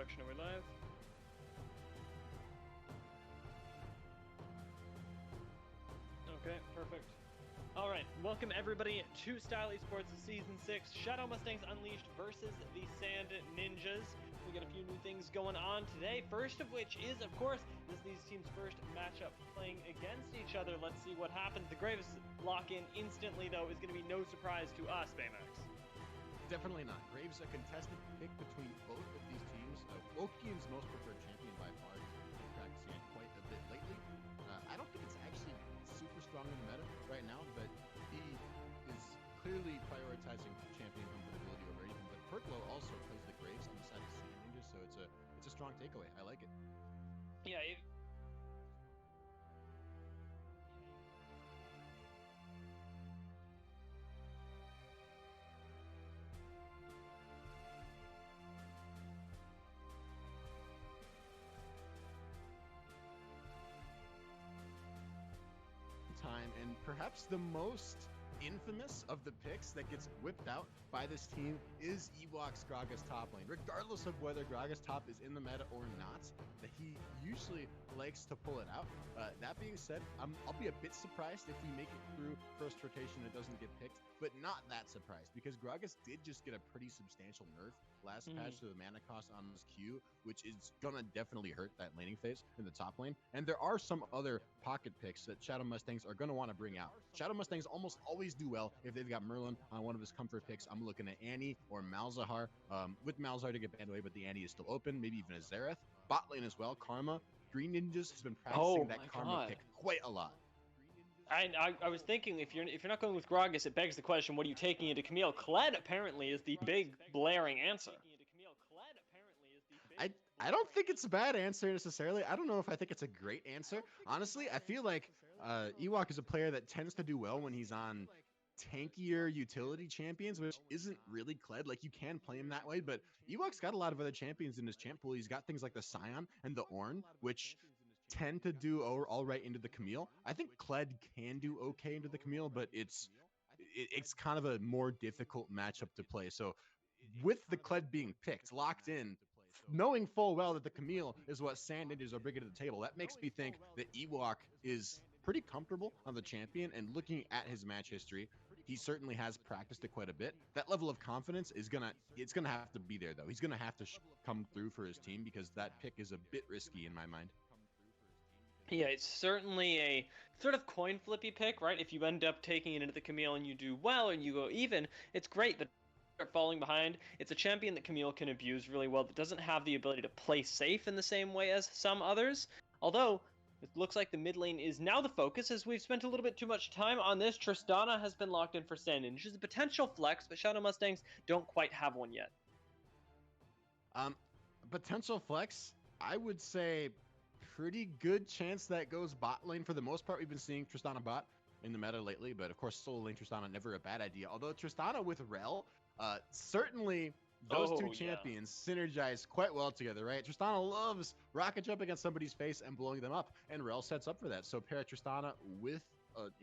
production. Are we live? Okay, perfect. Alright, welcome everybody to Style Esports Season 6, Shadow Mustangs Unleashed versus the Sand Ninjas. We got a few new things going on today, first of which is, of course, this is these teams' first matchup playing against each other. Let's see what happens. The Graves lock-in instantly, though, is going to be no surprise to us, Baymax. Definitely not. Graves a contested pick between both of these teams. Wokian's most preferred champion by far. He's been practicing it quite a bit lately. I don't think it's actually super strong in the meta right now, but he is clearly prioritizing champion comfortability over anything. But Perklo also plays the Graves on the side of Sand Ninjas, so it's a strong takeaway. I like it. Yeah. Time, and perhaps the most infamous of the picks that gets whipped out by this team is Ewok's Gragas top lane. Regardless of whether Gragas top is in the meta or not, that he usually likes to pull it out. That being said, I'll be a bit surprised if we make it through first rotation and it doesn't get picked, but not that surprised because Gragas did just get a pretty substantial nerf last patch to the mana cost on his Q, which is gonna definitely hurt that laning phase in the top lane. And there are some other pocket picks that Shadow Mustangs are gonna want to bring out. Shadow Mustangs almost always do well if they've got Merlin on one of his comfort picks. I'm looking at Annie or Malzahar. With Malzahar to get banned away, but the Annie is still open. Maybe even a Xerath. Bot lane as well. Karma. Green Ninjas has been practicing that Karma pick quite a lot. I was thinking, if you're not going with Gragas, it begs the question, what are you taking into Camille? Kled apparently is the big blaring answer. I don't think it's a bad answer necessarily. I don't know if I think it's a great answer. Honestly, I feel like Ewok is a player that tends to do well when he's on tankier utility champions, which isn't really Kled. Like, you can play him that way, but Ewok's got a lot of other champions in his champ pool. He's got things like the Scion and the Ornn, which tend to do all right into the Camille. I think Kled can do okay into the Camille, but it's kind of a more difficult matchup to play. So with the Kled being picked, locked in, knowing full well that the Camille is what Sand Ninjas are bringing to the table, that makes me think that Ewok is pretty comfortable on the champion. And looking at his match history, he certainly has practiced it quite a bit. That level of confidence is gonna have to be there, though. He's gonna have to come through for his team because that pick is a bit risky in my mind. Yeah, it's certainly a sort of coin flippy pick, right? If you end up taking it into the Camille and you do well and you go even, it's great, but falling behind, it's a champion that Camille can abuse really well that doesn't have the ability to play safe in the same way as some others. Although, it looks like the mid lane is now the focus, as we've spent a little bit too much time on this. Tristana has been locked in for Sand Ninja. She's a potential flex, but Shadow Mustangs don't quite have one yet. Potential flex, I would say pretty good chance that goes bot lane. For the most part, we've been seeing Tristana bot in the meta lately, but of course solo lane Tristana never a bad idea. Although Tristana with Rel, certainly those two champions synergize quite well together, right? Tristana loves rocket jump against somebody's face and blowing them up, and Rel sets up for that. So pair Tristana with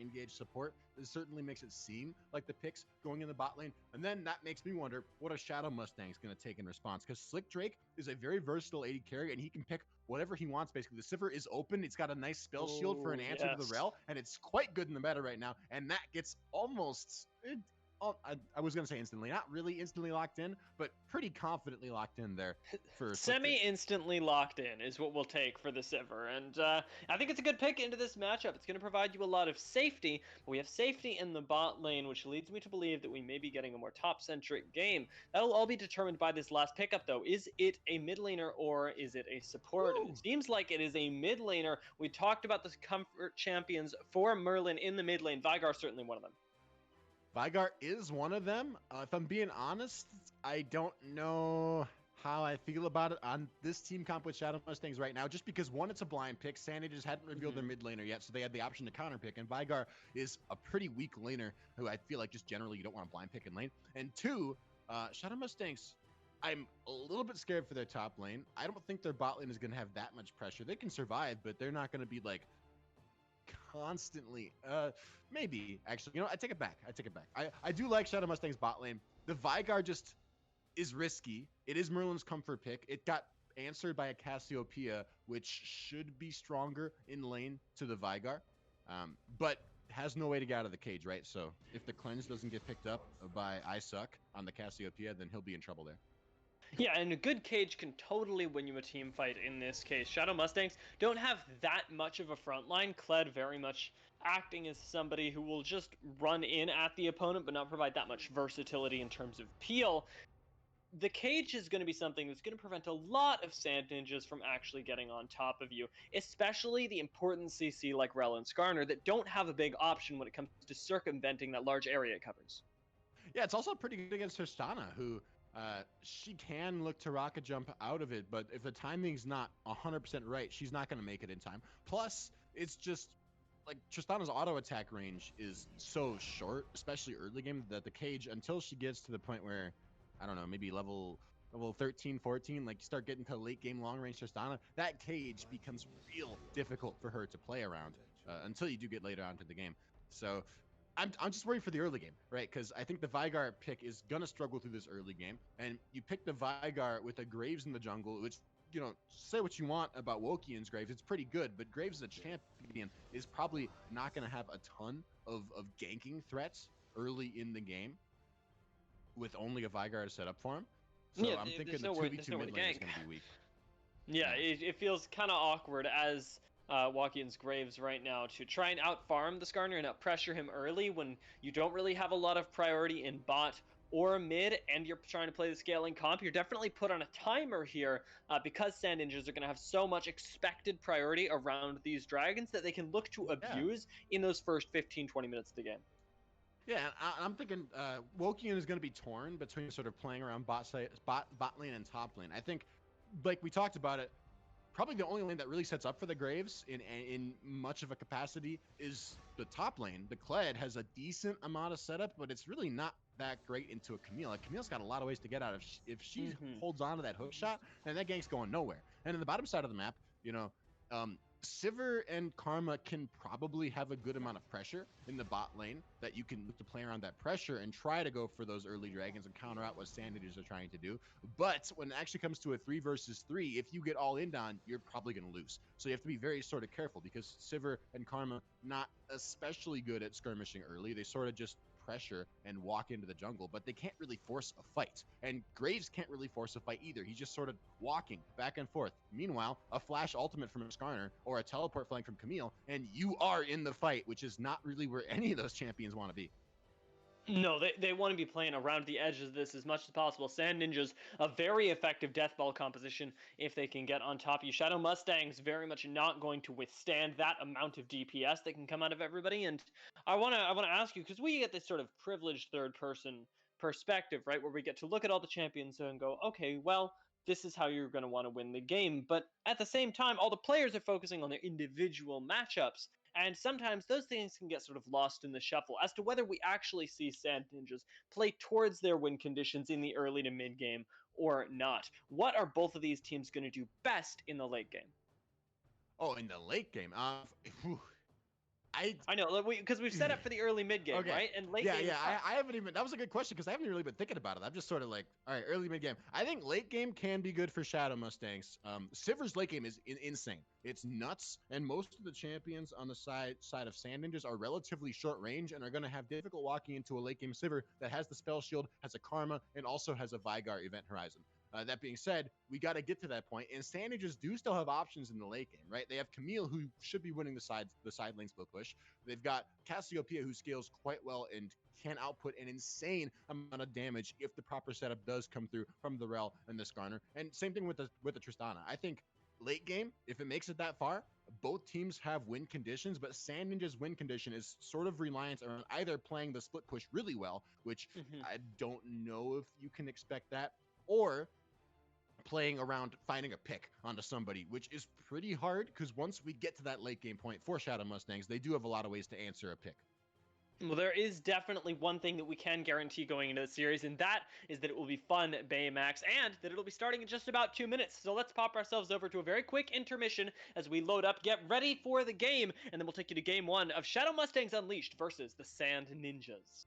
engaged support, this certainly makes it seem like the picks going in the bot lane. And then that makes me wonder, what are Shadow Mustangs going to take in response? Because Slick Drake is a very versatile AD carry, and he can pick whatever he wants, basically. The Sivir is open. It's got a nice spell shield for an answer to the Rel, and it's quite good in the meta right now. And that gets almost... I was going to say instantly, not really instantly locked in, but pretty confidently locked in there. For Semi-instantly locked in is what we'll take for the Sivir, and I think it's a good pick into this matchup. It's going to provide you a lot of safety, but we have safety in the bot lane, which leads me to believe that we may be getting a more top-centric game. That'll all be determined by this last pickup, though. Is it a mid laner or is it a support? And it seems like it is a mid laner. We talked about the comfort champions for Merlin in the mid lane. Veigar certainly one of them. Veigar is one of them. If I'm being honest, I don't know how I feel about it on this team comp with Shadow Mustangs right now, just because, one, it's a blind pick. Sandy just hadn't revealed their mid laner yet, so they had the option to counter pick, and Veigar is a pretty weak laner who I feel like just generally you don't want to blind pick in lane. And two, Shadow Mustangs, I'm a little bit scared for their top lane. I don't think their bot lane is going to have that much pressure. They can survive, but they're not going to be like constantly. Maybe, actually, you know, I take it back. I do like Shadow Mustang's bot lane. The Veigar just is risky. It is Merlin's comfort pick. It got answered by a Cassiopeia, which should be stronger in lane to the Vigar, but has no way to get out of the cage, right? So if the cleanse doesn't get picked up by I Suck on the Cassiopeia, then he'll be in trouble there. Yeah, and a good cage can totally win you a team fight in this case. Shadow Mustangs don't have that much of a front line. Kled very much acting as somebody who will just run in at the opponent but not provide that much versatility in terms of peel. The cage is going to be something that's going to prevent a lot of Sand Ninjas from actually getting on top of you, especially the important CC like Rel and Skarner that don't have a big option when it comes to circumventing that large area it covers. Yeah, it's also pretty good against Tristana, who she can look to rocket jump out of it, but if the timing's not 100% right, she's not going to make it in time. Plus, it's just like Tristana's auto attack range is so short, especially early game, that the cage, until she gets to the point where, I don't know, maybe level 13, 14, like you start getting to late game long range Tristana, that cage becomes real difficult for her to play around until you do get later on into the game. So I'm just worried for the early game, right? Because I think the Vigar pick is gonna struggle through this early game, and you pick the Vigar with a Graves in the jungle, which, you know, say what you want about Wokian's Graves, it's pretty good, but Graves as a champion is probably not gonna have a ton of ganking threats early in the game with only a Vigar to set up for him. So Yeah, I'm thinking there's the nowhere, 2v2 to mid lane is gank. gonna be weak. Yeah, Yeah. it feels kind of awkward as Wakian's Graves right now to try and out farm the Skarner and out pressure him early when you don't really have a lot of priority in bot or mid, and you're trying to play the scaling comp. You're definitely put on a timer here because Sand Ninjas are going to have so much expected priority around these dragons that they can look to Yeah. abuse in those first 15-20 minutes of the game. Yeah, I'm thinking Wokian is going to be torn between sort of playing around bot lane and top lane. I think, like we talked about it, probably the only lane that really sets up for the Graves in much of a capacity is the top lane. The Kled has a decent amount of setup, but it's really not that great into a Camille. Like, Camille's got a lot of ways to get out. If she holds on to that hook shot, then that gank's going nowhere. And in the bottom side of the map, you know, Sivir and Karma can probably have a good amount of pressure in the bot lane that you can look to play around that pressure and try to go for those early dragons and counter out what Sand Ninjas are trying to do. But when it actually comes to a 3 versus 3, if you get all in on, you're probably going to lose. So you have to be very sort of careful because Sivir and Karma not especially good at skirmishing early. They sort of just pressure and walk into the jungle, but they can't really force a fight. And Graves can't really force a fight either. He's just sort of walking back and forth. Meanwhile, a flash ultimate from Skarner or a teleport flank from Camille, and you are in the fight, which is not really where any of those champions want to be. No, they want to be playing around the edges of this as much as possible. Sand Ninjas, a very effective death ball composition if they can get on top of you. Shadow Mustangs very much not going to withstand that amount of DPS that can come out of everybody. And I wanna ask you, because we get this sort of privileged third person perspective, right, where we get to look at all the champions and go, okay, well, this is how you're going to want to win the game. But at the same time, all the players are focusing on their individual matchups. And sometimes those things can get sort of lost in the shuffle as to whether we actually see Sand Ninjas play towards their win conditions in the early to mid game or not. What are both of these teams going to do best in the late game? Oh, in the late game, I I know, because we've set up for the early mid game, okay. right? And late Yeah, game yeah. is tough. I haven't even. That was a good question because I haven't really been thinking about it. I'm just sort of like, all right, early mid game. I think late game can be good for Shadow Mustangs. Sivir's late game is insane. It's nuts, and most of the champions on the side of Sand Ninjas are relatively short range and are going to have difficult walking into a late game Sivir that has the spell shield, has a Karma, and also has a Vigar event horizon. That being said, we got to get to that point, and Sand Ninjas do still have options in the late game, right? They have Camille, who should be winning the side lane split push. They've got Cassiopeia, who scales quite well and can output an insane amount of damage if the proper setup does come through from the Rel and the Skarner. And same thing with the Tristana. I think late game, if it makes it that far, both teams have win conditions, but Sand Ninja's win condition is sort of reliant on either playing the split push really well, which I don't know if you can expect that, or playing around finding a pick onto somebody, which is pretty hard because once we get to that late game point for Shadow Mustangs, they do have a lot of ways to answer a pick. Well, there is definitely one thing that we can guarantee going into the series, and that is that it will be fun at Baymax, and that it'll be starting in just about 2 minutes. So let's pop ourselves over to a very quick intermission as we load up, get ready for the game, and then we'll take you to game one of Shadow Mustangs Unleashed versus the Sand Ninjas.